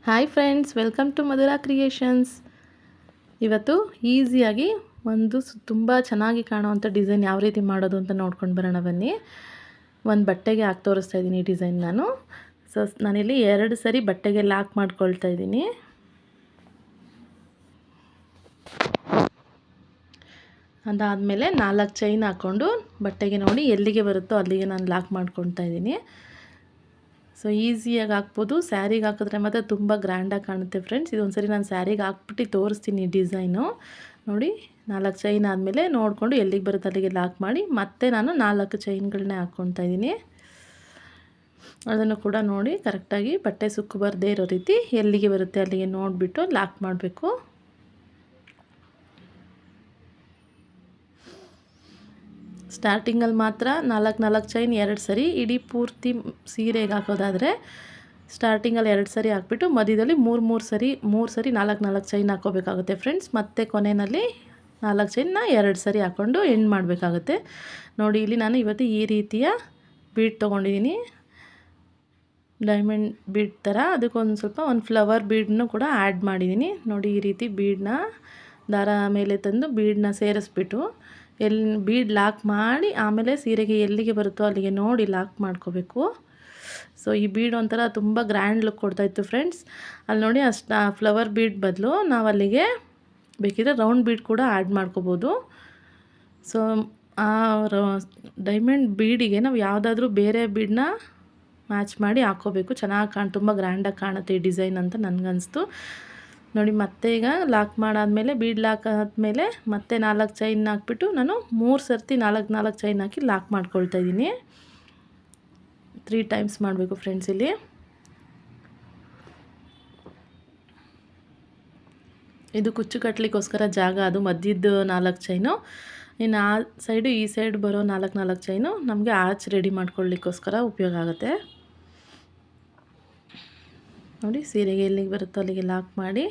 Hi friends, welcome to Madhura creations. ಇವತ್ತು ಈಸಿಯಾಗಿ ಒಂದು ತುಂಬ ಚೆನ್ನಾಗಿ ಕಾಣುವಂಥ ಡಿಸೈನ್ ಯಾವ ರೀತಿ ಮಾಡೋದು ಅಂತ ನೋಡ್ಕೊಂಡು ಬರೋಣ ಬನ್ನಿ. ಒಂದು ಬಟ್ಟೆಗೆ ಹಾಕಿ ತೋರಿಸ್ತಾ ಇದ್ದೀನಿ ಈ ಡಿಸೈನ್ ನಾನು. ನಾನಿಲ್ಲಿ 2 ಸರಿ ಬಟ್ಟೆಗೆ ಲಾಕ್ ಮಾಡ್ಕೊಳ್ತಾ ಇದ್ದೀನಿ. ಅದಾದಮೇಲೆ 4 ಚೈನ್ ಹಾಕ್ಕೊಂಡು ಬಟ್ಟೆಗೆ ನೋಡಿ ಎಲ್ಲಿಗೆ ಬರುತ್ತೋ ಅಲ್ಲಿಗೆ ನಾನು ಲಾಕ್ ಮಾಡ್ಕೊಳ್ತಾ ಇದ್ದೀನಿ. ಸೊ ಈಸಿಯಾಗಿ ಹಾಕ್ಬೋದು. ಸ್ಯಾರಿಗೆ ಹಾಕಿದ್ರೆ ಮಾತ್ರ ತುಂಬ ಗ್ರ್ಯಾಂಡಾಗಿ ಕಾಣುತ್ತೆ ಫ್ರೆಂಡ್ಸ್. ಇದೊಂದು ಸರಿ ನಾನು ಸ್ಯಾರಿಗೆ ಹಾಕ್ಬಿಟ್ಟು ತೋರಿಸ್ತೀನಿ ಡಿಸೈನು. ನೋಡಿ 4 ಚೈನ್ ಆದಮೇಲೆ ನೋಡಿಕೊಂಡು ಎಲ್ಲಿಗೆ ಬರುತ್ತೆ ಅಲ್ಲಿಗೆ ಲಾಕ್ ಮಾಡಿ ಮತ್ತೆ ನಾನು 4 ಚೈನ್ಗಳನ್ನೇ ಹಾಕ್ಕೊಳ್ತಾ ಇದ್ದೀನಿ. ಅದನ್ನು ಕೂಡ ನೋಡಿ ಕರೆಕ್ಟಾಗಿ ಬಟ್ಟೆ ಸುಕ್ಕು ಬರದೇ ಇರೋ ರೀತಿ ಎಲ್ಲಿಗೆ ಬರುತ್ತೆ ಅಲ್ಲಿಗೆ ನೋಡಿಬಿಟ್ಟು ಲಾಕ್ ಮಾಡಬೇಕು. ಸ್ಟಾರ್ಟಿಂಗಲ್ಲಿ ಮಾತ್ರ 4 ಚೈನ್ 2 ಸರಿ, ಇಡೀ ಪೂರ್ತಿ ಸೀರೆಗೆ ಹಾಕೋದಾದರೆ ಸ್ಟಾರ್ಟಿಂಗಲ್ಲಿ 2 ಸರಿ ಹಾಕ್ಬಿಟ್ಟು ಮಧ್ಯದಲ್ಲಿ 3 ಸರಿ 4 ಚೈನ್ ಹಾಕೋಬೇಕಾಗುತ್ತೆ ಫ್ರೆಂಡ್ಸ್. ಮತ್ತು ಕೊನೆಯಲ್ಲಿ 4 ಚೈನ್ನ 2 ಸರಿ ಹಾಕ್ಕೊಂಡು ಎಂಡ್ ಮಾಡಬೇಕಾಗುತ್ತೆ. ನೋಡಿ ಇಲ್ಲಿ ನಾನು ಇವತ್ತು ಈ ರೀತಿಯ ಬೀಡ್ ತೊಗೊಂಡಿದ್ದೀನಿ, ಡೈಮಂಡ್ ಬೀಡ್ ಥರ. ಅದಕ್ಕೊಂದು ಸ್ವಲ್ಪ ಒಂದು ಫ್ಲವರ್ ಬೀಡನ್ನು ಕೂಡ ಆ್ಯಡ್ ಮಾಡಿದ್ದೀನಿ. ನೋಡಿ ಈ ರೀತಿ ಬೀಡನ್ನ ದಾರ ಮೇಲೆ ತಂದು ಬೀಡನ್ನ ಸೇರಿಸ್ಬಿಟ್ಟು ಬೀಡ್ ಲಾಕ್ ಮಾಡಿ ಆಮೇಲೆ ಸೀರೆಗೆ ಎಲ್ಲಿಗೆ ಬರುತ್ತೋ ಅಲ್ಲಿಗೆ ನೋಡಿ ಲಾಕ್ ಮಾಡ್ಕೋಬೇಕು. ಸೊ ಈ ಬೀಡ್ ಒಂಥರ ತುಂಬ ಗ್ರ್ಯಾಂಡ್ ಲುಕ್ ಕೊಡ್ತಾಯಿತ್ತು ಫ್ರೆಂಡ್ಸ್. ಅಲ್ಲಿ ನೋಡಿ ಅಷ್ಟು ಫ್ಲವರ್ ಬೀಡ್ ಬದಲು ನಾವು ಅಲ್ಲಿಗೆ ಬೇಕಿದ್ರೆ ರೌಂಡ್ ಬೀಡ್ ಕೂಡ ಆ್ಯಡ್ ಮಾಡ್ಕೋಬೋದು. ಸೊ ಆ ಡೈಮಂಡ್ ಬೀಡಿಗೆ ನಾವು ಯಾವುದಾದ್ರೂ ಬೇರೆ ಬೀಡನ್ನ ಮ್ಯಾಚ್ ಮಾಡಿ ಹಾಕ್ಕೋಬೇಕು. ಚೆನ್ನಾಗಿ ತುಂಬ ಗ್ರ್ಯಾಂಡಾಗಿ ಕಾಣುತ್ತೆ ಈ ಡಿಸೈನ್ ಅಂತ ನನಗನ್ನಿಸ್ತು. ನೋಡಿ ಮತ್ತೆ ಈಗ ಲಾಕ್ ಮಾಡಾದಮೇಲೆ ಬೀಡ್ ಲಾಕ್ ಆದಮೇಲೆ ಮತ್ತೆ 4 ಚೈನ್ ಹಾಕ್ಬಿಟ್ಟು ನಾನು 3 ಸರ್ತಿ 4 ಚೈನ್ ಹಾಕಿ ಲಾಕ್ ಮಾಡ್ಕೊಳ್ತಾ ಇದ್ದೀನಿ. 3 ಟೈಮ್ಸ್ ಮಾಡಬೇಕು ಫ್ರೆಂಡ್ಸ್. ಇಲ್ಲಿ ಇದು ಕುಚ್ಚು ಕಟ್ಟಲಿಕ್ಕೋಸ್ಕರ ಜಾಗ, ಅದು ಮಧ್ಯದ್ದು 4 ಚೈನು. ಇನ್ನು ಆ ಸೈಡು ಈ ಸೈಡ್ ಬರೋ 4 ಚೈನು ನಮಗೆ ಆಚ್ ರೆಡಿ ಮಾಡ್ಕೊಳ್ಳಿಕ್ಕೋಸ್ಕರ ಉಪಯೋಗ ಆಗುತ್ತೆ. ನೋಡಿ ಸೀರೆಗೆ ಎಲ್ಲಿಗೆ ಬರುತ್ತೋ ಅಲ್ಲಿಗೆ ಲಾಕ್ ಮಾಡಿ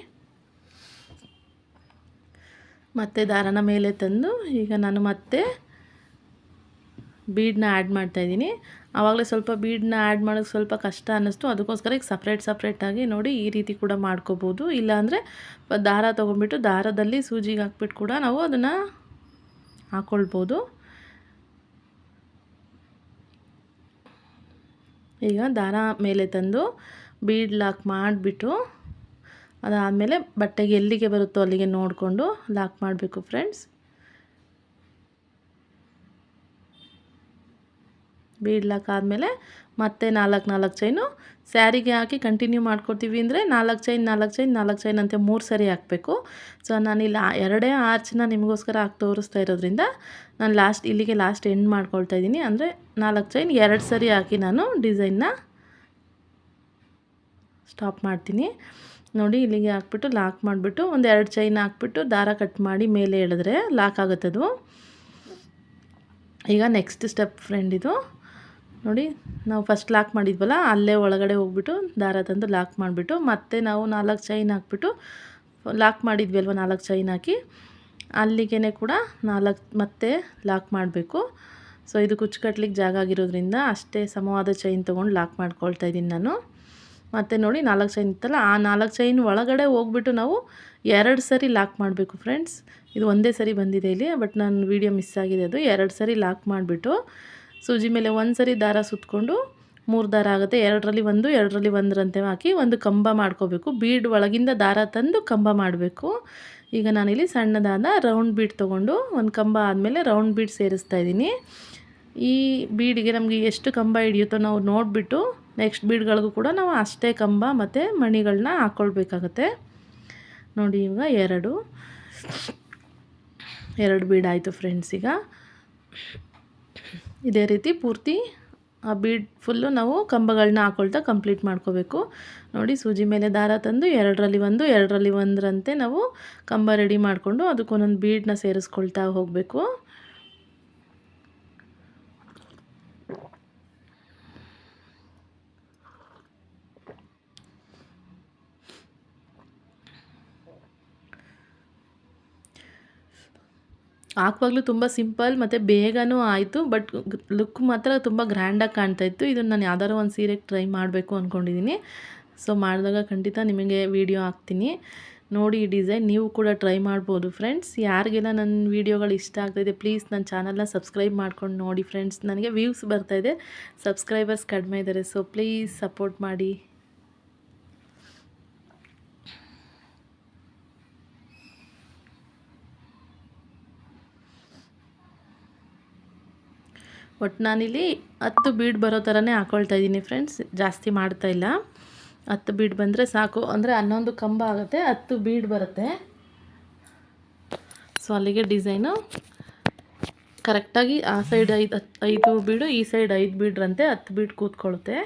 ಮತ್ತೆ ದಾರನ ಮೇಲೆ ತಂದು ಈಗ ನಾನು ಮತ್ತೆ ಬೀಡನ್ನ ಆ್ಯಡ್ ಮಾಡ್ತಾಯಿದ್ದೀನಿ. ಆವಾಗಲೇ ಸ್ವಲ್ಪ ಬೀಡನ್ನ ಆ್ಯಡ್ ಮಾಡೋಕ್ಕೆ ಸ್ವಲ್ಪ ಕಷ್ಟ ಅನ್ನಿಸ್ತು. ಅದಕ್ಕೋಸ್ಕರ ಈಗ ಸಪ್ರೇಟಾಗಿ ನೋಡಿ ಈ ರೀತಿ ಕೂಡ ಮಾಡ್ಕೋಬೋದು. ಇಲ್ಲಾಂದರೆ ದಾರ ತೊಗೊಂಡ್ಬಿಟ್ಟು ದಾರದಲ್ಲಿ ಸೂಜಿಗೆ ಹಾಕ್ಬಿಟ್ಟು ಕೂಡ ನಾವು ಅದನ್ನು ಹಾಕ್ಕೊಳ್ಬೋದು. ಈಗ ದಾರ ಮೇಲೆ ತಂದು ಬೀಡ್ ಲಾಕ್ ಮಾಡಿಬಿಟ್ಟು ಅದಾದಮೇಲೆ ಬಟ್ಟೆಗೆ ಎಲ್ಲಿಗೆ ಬರುತ್ತೋ ಅಲ್ಲಿಗೆ ನೋಡಿಕೊಂಡು ಲಾಕ್ ಮಾಡಬೇಕು ಫ್ರೆಂಡ್ಸ್. ಬೀಡ್ ಲಾಕ್ ಆದಮೇಲೆ ಮತ್ತೆ 4 ಚೈನು ಸ್ಯಾರಿಗೆ ಹಾಕಿ ಕಂಟಿನ್ಯೂ ಮಾಡ್ಕೊತೀವಿ ಅಂದರೆ 4 ಚೈನ್ ಅಂತೆ 3 ಸರಿ ಹಾಕಬೇಕು. ಸೊ ನಾನಿಲ್ಲಿ 2 ಆರ್ಚನ್ನ ನಿಮಗೋಸ್ಕರ ಹಾಕಿ ತೋರಿಸ್ತಾ ಇರೋದ್ರಿಂದ ನಾನು ಇಲ್ಲಿಗೆ ಲಾಸ್ಟ್ ಎಂಡ್ ಮಾಡ್ಕೊಳ್ತಾ ಇದ್ದೀನಿ. ಅಂದರೆ 4 ಚೈನ್ 2 ಸರಿ ಹಾಕಿ ನಾನು ಡಿಸೈನ್ನ ಸ್ಟಾಪ್ ಮಾಡ್ತೀನಿ. ನೋಡಿ ಇಲ್ಲಿಗೆ ಹಾಕ್ಬಿಟ್ಟು ಲಾಕ್ ಮಾಡಿಬಿಟ್ಟು ಒಂದು 2 ಚೈನ್ ಹಾಕ್ಬಿಟ್ಟು ದಾರ ಕಟ್ ಮಾಡಿ ಮೇಲೆ ಎಳೆದ್ರೆ ಲಾಕ್ ಆಗುತ್ತದು. ಈಗ ನೆಕ್ಸ್ಟ್ ಸ್ಟೆಪ್ ಫ್ರೆಂಡ್ ಇದು. ನೋಡಿ ನಾವು ಫಸ್ಟ್ ಲಾಕ್ ಮಾಡಿದ್ವಲ್ಲ ಅಲ್ಲೇ ಒಳಗಡೆ ಹೋಗ್ಬಿಟ್ಟು ದಾರ ತಂದು ಲಾಕ್ ಮಾಡಿಬಿಟ್ಟು ಮತ್ತೆ ನಾವು 4 ಚೈನ್ ಹಾಕ್ಬಿಟ್ಟು ಲಾಕ್ ಮಾಡಿದ್ವಿ ಅಲ್ವ, 4 ಚೈನ್ ಹಾಕಿ ಅಲ್ಲಿಗೆ ಕೂಡ 4 ಮತ್ತೆ ಲಾಕ್ ಮಾಡಬೇಕು. ಸೊ ಇದು ಕುಚ್ಚು ಕಟ್ಲಿಕ್ಕೆ ಜಾಗ ಆಗಿರೋದ್ರಿಂದ ಅಷ್ಟೇ ಸಮವಾದ ಚೈನ್ ತೊಗೊಂಡು ಲಾಕ್ ಮಾಡ್ಕೊಳ್ತಾ ಇದ್ದೀನಿ ನಾನು. ಮತ್ತು ನೋಡಿ 4 ಚೈನ್ ಇತ್ತಲ್ಲ, ಆ 4 ಚೈನ್ ಒಳಗಡೆ ಹೋಗ್ಬಿಟ್ಟು ನಾವು 2 ಸರಿ ಲಾಕ್ ಮಾಡಬೇಕು ಫ್ರೆಂಡ್ಸ್. ಇದು ಒಂದೇ ಸರಿ ಬಂದಿದೆ ಇಲ್ಲಿ, ಬಟ್ ನನ್ನ ವೀಡಿಯೋ ಮಿಸ್ ಆಗಿದೆ. ಅದು 2 ಸರಿ ಲಾಕ್ ಮಾಡಿಬಿಟ್ಟು ಸೂಜಿ ಮೇಲೆ 1 ಸರಿ ದಾರ ಸುತ್ತಕೊಂಡು 3 ದಾರ ಆಗುತ್ತೆ. 2ರಲ್ಲಿ 1 ಹಾಕಿ ಒಂದು ಕಂಬ ಮಾಡ್ಕೋಬೇಕು. ಬೀಡ್ ಒಳಗಿಂದ ದಾರ ತಂದು ಕಂಬ ಮಾಡಬೇಕು. ಈಗ ನಾನಿಲ್ಲಿ ಸಣ್ಣದಾದ ರೌಂಡ್ ಬೀಡ್ ತೊಗೊಂಡು ಒಂದು ಕಂಬ ಆದಮೇಲೆ ರೌಂಡ್ ಬೀಡ್ ಸೇರಿಸ್ತಾ ಇದ್ದೀನಿ. ಈ ಬೀಡಿಗೆ ನಮಗೆ ಎಷ್ಟು ಕಂಬ ಹಿಡಿಯುತ್ತೋ ನಾವು ನೋಡಿಬಿಟ್ಟು ನೆಕ್ಸ್ಟ್ ಬೀಡ್ಗಳಿಗೂ ಕೂಡ ನಾವು ಅಷ್ಟೇ ಕಂಬ ಮತ್ತು ಮಣಿಗಳನ್ನ ಹಾಕ್ಕೊಳ್ಬೇಕಾಗತ್ತೆ. ನೋಡಿ ಇವಾಗ 2 ಬೀಡ್ ಆಯಿತು ಫ್ರೆಂಡ್ಸ್. ಈಗ ಇದೇ ರೀತಿ ಪೂರ್ತಿ ಆ ಬೀಡ್ ಫುಲ್ಲು ನಾವು ಕಂಬಗಳನ್ನ ಹಾಕ್ಕೊಳ್ತಾ ಕಂಪ್ಲೀಟ್ ಮಾಡ್ಕೋಬೇಕು. ನೋಡಿ ಸೂಜಿ ಮೇಲೆ ದಾರ ತಂದು 2ರಲ್ಲಿ 1 ನಾವು ಕಂಬ ರೆಡಿ ಮಾಡಿಕೊಂಡು ಅದಕ್ಕೊಂದೊಂದು ಬೀಡನ್ನ ಸೇರಿಸ್ಕೊಳ್ತಾ ಹೋಗಬೇಕು. ಹಾಕುವಾಗಲೂ ತುಂಬ ಸಿಂಪಲ್ ಮತ್ತು ಬೇಗನೂ ಆಯಿತು, ಬಟ್ ಲುಕ್ ಮಾತ್ರ ತುಂಬ ಗ್ರ್ಯಾಂಡಾಗಿ ಕಾಣ್ತಾಯಿತ್ತು. ಇದನ್ನು ನಾನು ಯಾವ್ದಾದ್ರು ಒಂದು ಸೀರೆಗೆ ಟ್ರೈ ಮಾಡಬೇಕು ಅಂದ್ಕೊಂಡಿದ್ದೀನಿ. ಸೊ ಮಾಡಿದಾಗ ಖಂಡಿತ ನಿಮಗೆ ವಿಡಿಯೋ ಹಾಕ್ತೀನಿ. ನೋಡಿ ಈ ಡಿಸೈನ್ ನೀವು ಕೂಡ ಟ್ರೈ ಮಾಡ್ಬೋದು ಫ್ರೆಂಡ್ಸ್. ಯಾರಿಗೆಲ್ಲ ನನ್ನ ವೀಡಿಯೋಗಳು ಇಷ್ಟ ಆಗ್ತಾಯಿದೆ ಪ್ಲೀಸ್ ನನ್ನ ಚಾನಲ್ನ ಸಬ್ಸ್ಕ್ರೈಬ್ ಮಾಡ್ಕೊಂಡು ನೋಡಿ ಫ್ರೆಂಡ್ಸ್. ನನಗೆ ವ್ಯೂಸ್ ಬರ್ತಾಯಿದೆ, ಸಬ್ಸ್ಕ್ರೈಬರ್ಸ್ ಕಡಿಮೆ ಇದ್ದಾರೆ. ಸೊ ಪ್ಲೀಸ್ ಸಪೋರ್ಟ್ ಮಾಡಿ. ಒಟ್ಟು ನಾನಿಲ್ಲಿ 10 ಬೀಡ್ ಬರೋ ಥರನೇ ಹಾಕ್ಕೊಳ್ತಾ ಇದ್ದೀನಿ ಫ್ರೆಂಡ್ಸ್, ಜಾಸ್ತಿ ಮಾಡ್ತಾಯಿಲ್ಲ. 10 ಬೀಡ್ ಬಂದರೆ ಸಾಕು, ಅಂದರೆ 11 ಕಂಬ ಆಗುತ್ತೆ, 10 ಬೀಡ್ ಬರುತ್ತೆ. ಸೊ ಅಲ್ಲಿಗೆ ಡಿಸೈನು ಕರೆಕ್ಟಾಗಿ ಆ ಸೈಡ್ 5 ಬೀಡು, ಈ ಸೈಡ್ 5 ಬೀಡ್ರಂತೆ 10 ಬೀಡ್ ಕೂತ್ಕೊಳ್ಳುತ್ತೆ.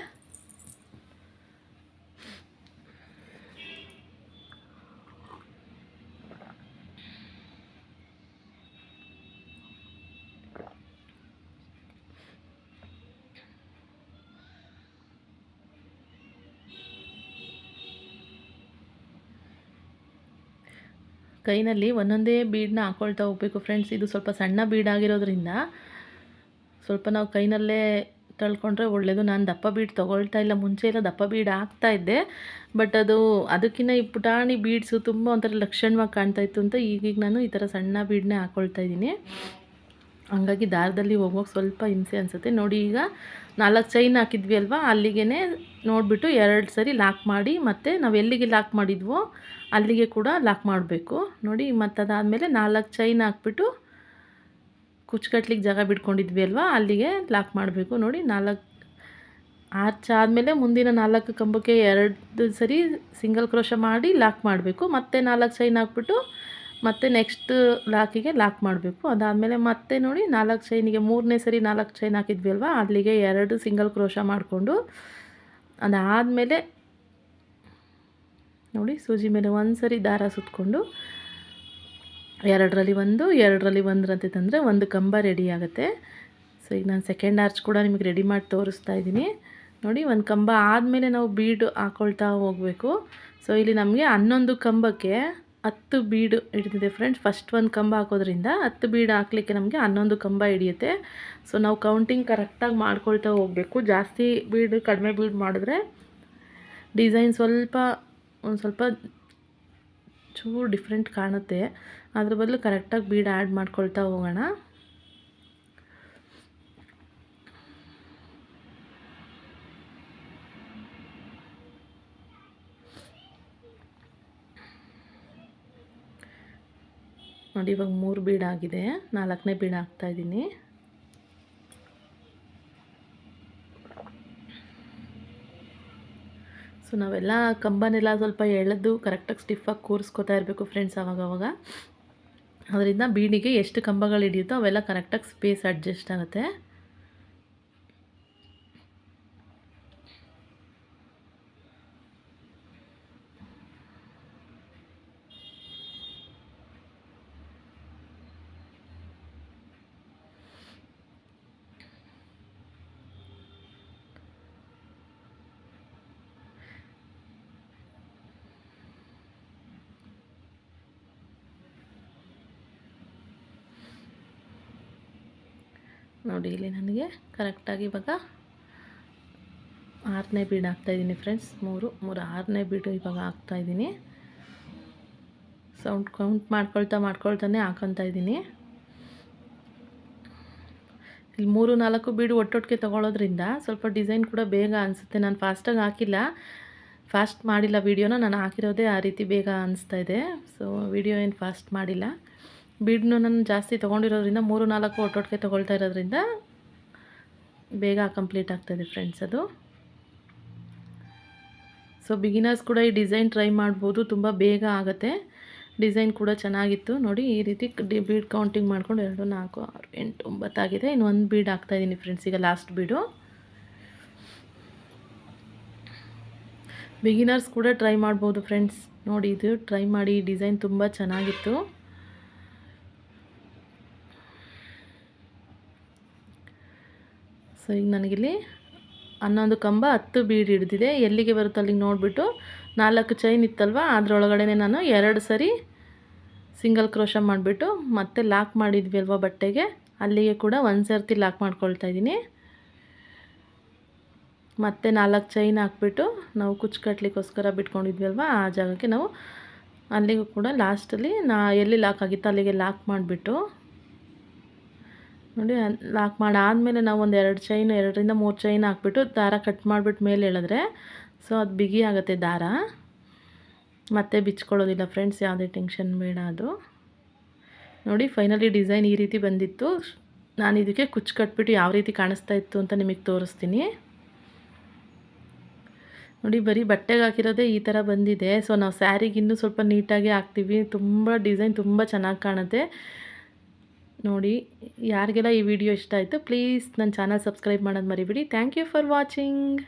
ಕೈನಲ್ಲಿ ಒಂದೊಂದೇ ಬೀಡನ್ನ ಹಾಕ್ಕೊಳ್ತಾ ಹೋಗಬೇಕು ಫ್ರೆಂಡ್ಸ್. ಇದು ಸ್ವಲ್ಪ ಸಣ್ಣ ಬೀಡ್ ಆಗಿರೋದ್ರಿಂದ ಸ್ವಲ್ಪ ನಾವು ಕೈನಲ್ಲೇ ತಳ್ಕೊಂಡ್ರೆ ಒಳ್ಳೆಯದು. ನಾನು ದಪ್ಪ ಬೀಡ್ ತೊಗೊಳ್ತಾ ಇಲ್ಲ, ಮುಂಚೆ ಎಲ್ಲ ದಪ್ಪ ಬೀಡ್ ಹಾಕ್ತಾಯಿದ್ದೆ. ಬಟ್ ಅದಕ್ಕಿಂತ ಈ ಪುಟಾಣಿ ಬೀಡ್ಸು ತುಂಬ ಒಂಥರ ಲಕ್ಷಣವಾಗಿ ಕಾಣ್ತಾಯಿತ್ತು ಅಂತ ಈಗೀಗ ನಾನು ಈ ಥರ ಸಣ್ಣ ಬೀಡನ್ನೇ ಹಾಕ್ಕೊಳ್ತಾ ಇದ್ದೀನಿ. ಹಂಗಾಗಿ ದಾರದಲ್ಲಿ ಹೋಗೋಕೆ ಸ್ವಲ್ಪ ಹಿಂಸೆ ಅನಿಸುತ್ತೆ. ನೋಡಿ ಈಗ 4 ಚೈನ್ ಹಾಕಿದ್ವಿ ಅಲ್ವಾ, ಅಲ್ಲಿಗೆ ನೋಡಿಬಿಟ್ಟು 2 ಸರಿ ಲಾಕ್ ಮಾಡಿ, ಮತ್ತು ನಾವು ಎಲ್ಲಿಗೆ ಲಾಕ್ ಮಾಡಿದ್ವೋ ಅಲ್ಲಿಗೆ ಕೂಡ ಲಾಕ್ ಮಾಡಬೇಕು. ನೋಡಿ ಮತ್ತು ಅದಾದಮೇಲೆ 4 ಚೈನ್ ಹಾಕ್ಬಿಟ್ಟು ಕುಚ್ಚುಕಟ್ಲಿಕ್ಕೆ ಜಾಗ ಬಿಟ್ಕೊಂಡಿದ್ವಿ ಅಲ್ವಾ, ಅಲ್ಲಿಗೆ ಲಾಕ್ ಮಾಡಬೇಕು. ನೋಡಿ 4 ಆರ್ಚ್ ಆದಮೇಲೆ ಮುಂದಿನ 4 ಕಂಬಕ್ಕೆ 2 ಸರಿ ಸಿಂಗಲ್ ಕ್ರೋಶ ಮಾಡಿ ಲಾಕ್ ಮಾಡಬೇಕು. ಮತ್ತು 4 ಚೈನ್ ಹಾಕ್ಬಿಟ್ಟು ಮತ್ತು ನೆಕ್ಸ್ಟ್ ಲಾಕಿಗೆ ಲಾಕ್ ಮಾಡಬೇಕು. ಅದಾದಮೇಲೆ ಮತ್ತೆ ನೋಡಿ 4 ಚೈನಿಗೆ 3ನೇ ಸರಿ 4 ಚೈನ್ ಹಾಕಿದ್ವಿ ಅಲ್ವಾ, ಅಲ್ಲಿಗೆ 2 ಸಿಂಗಲ್ ಕ್ರೋಶ ಮಾಡಿಕೊಂಡು ಅದಾದಮೇಲೆ ನೋಡಿ ಸೂಜಿ ಮೇಲೆ ಒಂದು ಸರಿ ದಾರ ಸುತ್ತಕೊಂಡು 2ರಲ್ಲಿ 1 2ರಲ್ಲಿ 1 ಅಂತ ತಂದರೆ 1 ಕಂಬ ರೆಡಿ ಆಗುತ್ತೆ. ಸೊ ಈಗ ನಾನು ಸೆಕೆಂಡ್ ಆರ್ಚ್ ಕೂಡ ನಿಮಗೆ ರೆಡಿ ಮಾಡಿ ತೋರಿಸ್ತಾ ಇದ್ದೀನಿ. ನೋಡಿ 1 ಕಂಬ ಆದಮೇಲೆ ನಾವು ಬೀಡು ಹಾಕ್ಕೊಳ್ತಾ ಹೋಗಬೇಕು. ಸೊ ಇಲ್ಲಿ ನಮಗೆ 11 ಕಂಬಕ್ಕೆ 10 ಬೀಡು ಹಿಡಿದಿದೆ ಫ್ರೆಂಡ್ಸ್. ಫಸ್ಟ್ 1 ಕಂಬ ಹಾಕೋದ್ರಿಂದ 10 ಬೀಡು ಹಾಕ್ಲಿಕ್ಕೆ ನಮಗೆ 11 ಕಂಬ ಹಿಡಿಯುತ್ತೆ. ಸೊ ನಾವು ಕೌಂಟಿಂಗ್ ಕರೆಕ್ಟಾಗಿ ಮಾಡ್ಕೊಳ್ತಾ ಹೋಗಬೇಕು. ಜಾಸ್ತಿ ಬೀಡು ಕಡಿಮೆ ಬೀಡು ಮಾಡಿದ್ರೆ ಡಿಸೈನ್ ಒಂದು ಸ್ವಲ್ಪ ಚೂರು ಡಿಫ್ರೆಂಟ್ ಕಾಣುತ್ತೆ. ಅದ್ರ ಬದಲು ಕರೆಕ್ಟಾಗಿ ಬೀಡು ಆ್ಯಡ್ ಮಾಡ್ಕೊಳ್ತಾ ಹೋಗೋಣ. ನೋಡಿ ಇವಾಗ 3 ಬೀಡ್ ಆಗಿದೆ, 4ನೇ ಬೀಡ್ ಹಾಕ್ತಾಯಿದ್ದೀನಿ. ಸೊ ನಾವೆಲ್ಲ ಕಂಬನೆಲ್ಲ ಸ್ವಲ್ಪ ಎಳೆದು ಕರೆಕ್ಟಾಗಿ ಸ್ಟಿಫಾಗಿ ಕೂರಿಸ್ಕೊತಾ ಇರಬೇಕು ಫ್ರೆಂಡ್ಸ್ ಆವಾಗವಾಗ. ಅದರಿಂದ ಬೀಡಿಗೆ ಎಷ್ಟು ಕಂಬಗಳು ಹಿಡಿಯುತ್ತೋ ಅವೆಲ್ಲ ಕರೆಕ್ಟಾಗಿ ಸ್ಪೇಸ್ ಅಡ್ಜಸ್ಟ್ ಆಗುತ್ತೆ. ನೋಡಿ ಇಲ್ಲಿ ನನಗೆ ಕರೆಕ್ಟಾಗಿ ಇವಾಗ 6ನೇ ಬೀಡ್ ಹಾಕ್ತಾಯಿದ್ದೀನಿ ಫ್ರೆಂಡ್ಸ್. 3 6ನೇ ಬೀಡು ಇವಾಗ ಹಾಕ್ತಾಯಿದ್ದೀನಿ. ಕೌಂಟ್ ಮಾಡ್ಕೊಳ್ತಾನೆ ಹಾಕೊತಾ ಇದ್ದೀನಿ. ಇಲ್ಲಿ 3-4 ಬೀಡು ಒಟ್ಟೊಟ್ಟಿಗೆ ತೊಗೊಳೋದ್ರಿಂದ ಸ್ವಲ್ಪ ಡಿಸೈನ್ ಕೂಡ ಬೇಗ ಅನಿಸುತ್ತೆ. ನಾನು ಫಾಸ್ಟಾಗಿ ಹಾಕಿಲ್ಲ, ಫಾಸ್ಟ್ ಮಾಡಿಲ್ಲ ವೀಡಿಯೋನ, ನಾನು ಹಾಕಿರೋದೇ ಆ ರೀತಿ ಬೇಗ ಅನಿಸ್ತಾ ಇದೆ. ಸೊ ವಿಡಿಯೋ ಏನು ಫಾಸ್ಟ್ ಮಾಡಿಲ್ಲ. ಬೀಡನ್ನು ನಾನು ಜಾಸ್ತಿ ತೊಗೊಂಡಿರೋದ್ರಿಂದ 3-4 ಒಟ್ಟೊಟ್ಟಿಗೆ ತೊಗೊಳ್ತಾ ಇರೋದ್ರಿಂದ ಬೇಗ ಕಂಪ್ಲೀಟ್ ಆಗ್ತಾಯಿದೆ ಫ್ರೆಂಡ್ಸ್ ಅದು. ಸೊ ಬಿಗಿನರ್ಸ್ ಕೂಡ ಈ ಡಿಸೈನ್ ಟ್ರೈ ಮಾಡ್ಬೋದು, ತುಂಬ ಬೇಗ ಆಗುತ್ತೆ. ಡಿಸೈನ್ ಕೂಡ ಚೆನ್ನಾಗಿತ್ತು. ನೋಡಿ ಈ ರೀತಿ ಬೀಡ್ ಕೌಂಟಿಂಗ್ ಮಾಡ್ಕೊಂಡು 2 4 6 8 9 ಆಗಿದೆ. ಇನ್ನು 1 ಬೀಡ್ ಹಾಕ್ತಾಯಿದ್ದೀನಿ ಫ್ರೆಂಡ್ಸ್, ಈಗ ಲಾಸ್ಟ್ ಬೀಡು. ಬಿಗಿನರ್ಸ್ ಕೂಡ ಟ್ರೈ ಮಾಡ್ಬೋದು ಫ್ರೆಂಡ್ಸ್. ನೋಡಿ ಇದು ಟ್ರೈ ಮಾಡಿ, ಡಿಸೈನ್ ತುಂಬ ಚೆನ್ನಾಗಿತ್ತು. ಸೊ ಈಗ ನನಗಿಲ್ಲಿ 11 ಕಂಬ 10 ಬೀಡ್ ಹಿಡಿದಿದೆ. ಎಲ್ಲಿಗೆ ಬರುತ್ತೆ ಅಲ್ಲಿಗೆ ನೋಡಿಬಿಟ್ಟು 4 ಚೈನ್ ಇತ್ತಲ್ವ, ಅದರೊಳಗಡೆ ನಾನು 2 ಸರಿ ಸಿಂಗಲ್ ಕ್ರೋಶ ಮಾಡಿಬಿಟ್ಟು ಮತ್ತೆ ಲಾಕ್ ಮಾಡಿದ್ವಿ ಅಲ್ವ ಬಟ್ಟೆಗೆ, ಅಲ್ಲಿಗೆ ಕೂಡ 1 ಸರ್ತಿ ಲಾಕ್ ಮಾಡ್ಕೊಳ್ತಾ ಇದ್ದೀನಿ. ಮತ್ತೆ 4 ಚೈನ್ ಹಾಕ್ಬಿಟ್ಟು ನಾವು ಕುಚ್ಚು ಕಟ್ಟಲಿಕ್ಕೋಸ್ಕರ ಬಿಟ್ಕೊಂಡಿದ್ವಿ ಅಲ್ವಾ, ಆ ಜಾಗಕ್ಕೆ ನಾವು ಅಲ್ಲಿಗೂ ಕೂಡ ಲಾಸ್ಟಲ್ಲಿ ಎಲ್ಲಿ ಲಾಕ್ ಆಗಿತ್ತು ಅಲ್ಲಿಗೆ ಲಾಕ್ ಮಾಡಿಬಿಟ್ಟು ನೋಡಿ, ಲಾಕ್ ಮಾಡಾದಮೇಲೆ ನಾವು ಒಂದು 2 ಚೈನ್ 2ರಿಂದ 3 ಚೈನ್ ಹಾಕ್ಬಿಟ್ಟು ದಾರ ಕಟ್ ಮಾಡಿಬಿಟ್ಟು ಮೇಲೆ ಎಳೆದ್ರೆ ಸೊ ಅದು ಬಿಗಿ ಆಗುತ್ತೆ ದಾರ, ಮತ್ತೆ ಬಿಚ್ಕೊಳ್ಳೋದಿಲ್ಲ ಫ್ರೆಂಡ್ಸ್. ಯಾವುದೇ ಟೆನ್ಷನ್ ಬೇಡ. ಅದು ನೋಡಿ ಫೈನಲಿ ಡಿಸೈನ್ ಈ ರೀತಿ ಬಂದಿತ್ತು. ನಾನು ಇದಕ್ಕೆ ಕುಚ್ಚು ಕಟ್ಬಿಟ್ಟು ಯಾವ ರೀತಿ ಕಾಣಿಸ್ತಾ ಇತ್ತು ಅಂತ ನಿಮಗೆ ತೋರಿಸ್ತೀನಿ ನೋಡಿ. ಬರೀ ಬಟ್ಟೆಗೆ ಹಾಕಿರೋದೇ ಈ ಥರ ಬಂದಿದೆ. ಸೊ ನಾವು ಸ್ಯಾರಿಗೆ ಇನ್ನೂ ಸ್ವಲ್ಪ ನೀಟಾಗಿ ಹಾಕ್ತೀವಿ. ತುಂಬ ಡಿಸೈನ್ ತುಂಬ ಚೆನ್ನಾಗಿ ಕಾಣುತ್ತೆ ನೋಡಿ. ಯಾರಿಗೆಲ್ಲ ಈ ವಿಡಿಯೋ ಇಷ್ಟ ಆಯಿತು ಪ್ಲೀಸ್ ನನ್ನ ಚಾನಲ್ ಸಬ್ಸ್ಕ್ರೈಬ್ ಮಾಡೋದು ಮರಿಬೇಡಿ. Thank you for watching.